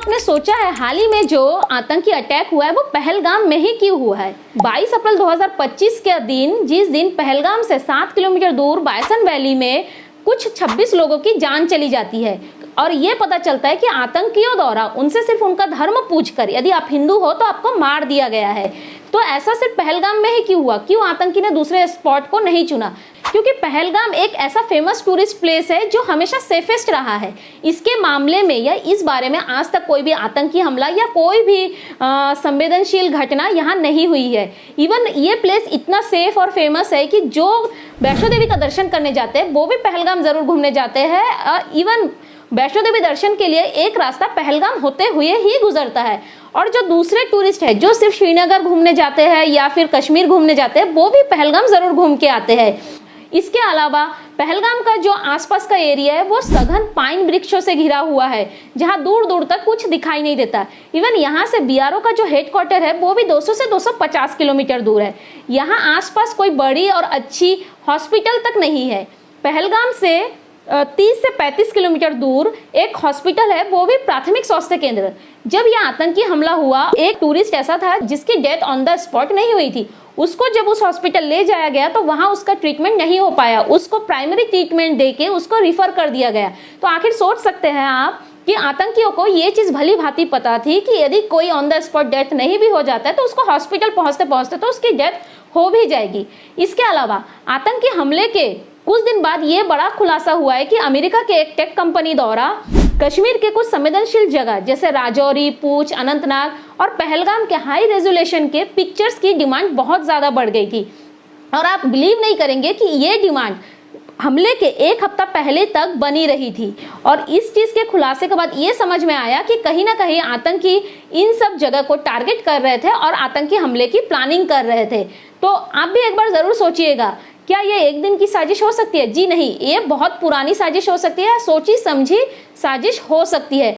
आपने सोचा है हाल ही में जो आतंकी अटैक हुआ है वो पहलगाम में ही क्यों हुआ है? 22 अप्रैल 2025 के दिन, जिस दिन पहलगाम से 7 किलोमीटर दूर बायसन वैली में कुछ 26 लोगों की जान चली जाती है और ये पता चलता है कि आतंकियों द्वारा उनसे सिर्फ उनका धर्म पूछकर, यदि आप हिंदू हो तो आपको मार दिया गया है। तो ऐसा सिर्फ पहलगाम में ही क्यों हुआ? क्यों आतंकी ने दूसरे स्पॉट को नहीं चुना? क्योंकि पहलगाम एक ऐसा फेमस टूरिस्ट प्लेस है जो हमेशा सेफेस्ट रहा है। इसके मामले में या इस बारे में आज तक कोई भी आतंकी हमला या कोई भी संवेदनशील घटना यहाँ नहीं हुई है। इवन ये प्लेस इतना सेफ और फेमस है कि जो वैष्णो देवी का दर्शन करने जाते हैं वो भी पहलगाम जरूर घूमने जाते हैं। इवन वैष्णो देवी दर्शन के लिए एक रास्ता पहलगाम होते हुए ही गुजरता है। और जो दूसरे टूरिस्ट है जो सिर्फ श्रीनगर घूमने जाते हैं या फिर कश्मीर घूमने जाते हैं वो भी पहलगाम जरूर घूम के आते हैं। इसके अलावा पहलगाम का जो आसपास का एरिया है वो सघन पाइन वृक्षों से घिरा हुआ है, जहां दूर दूर तक कुछ दिखाई नहीं देता। इवन यहाँ से बीआरओ का जो हेडक्वार्टर है वो भी 200 से 250 किलोमीटर दूर है। यहाँ आसपास कोई बड़ी और अच्छी हॉस्पिटल तक नहीं है। पहलगाम से 30 से 35 किलोमीटर दूर एक हॉस्पिटल है, वो भी प्राथमिक स्वास्थ्य केंद्र। जब यह आतंकी हमला हुआ, एक टूरिस्ट ऐसा था जिसकी डेथ ऑन द स्पॉट नहीं हुई थी। उसको जब उस हॉस्पिटल ले जाया गया तो वहां उसका ट्रीटमेंट नहीं हो पाया, उसको प्राइमरी ट्रीटमेंट देके उसको रिफर कर दिया गया। तो आखिर सोच सकते हैं आप कि आतंकियों को ये चीज भली भांति पता थी कि यदि कोई ऑन द स्पॉट डेथ नहीं भी हो जाता है तो उसको हॉस्पिटल पहुंचते पहुंचते तो उसकी डेथ हो भी जाएगी। इसके अलावा आतंकी हमले के कुछ दिन बाद ये बड़ा खुलासा हुआ है कि अमेरिका के एक टेक कंपनी द्वारा कश्मीर के कुछ संवेदनशील जगह जैसे राजौरी, पूंछ, अनंतनाग और पहलगाम के हाई रेजोल्यूशन के पिक्चर्स की डिमांड बहुत ज्यादा बढ़ गई थी। और आप बिलीव नहीं करेंगे कि ये डिमांड हमले के एक हफ्ता पहले तक बनी रही थी। और इस चीज के खुलासे के बाद ये समझ में आया कि कहीं ना कहीं आतंकी इन सब जगह को टारगेट कर रहे थे और आतंकी हमले की प्लानिंग कर रहे थे। तो आप भी एक बार जरूर सोचिएगा, क्या ये एक दिन की साजिश हो सकती है? जी नहीं, ये बहुत पुरानी साजिश हो सकती है, सोची समझी साजिश हो सकती है।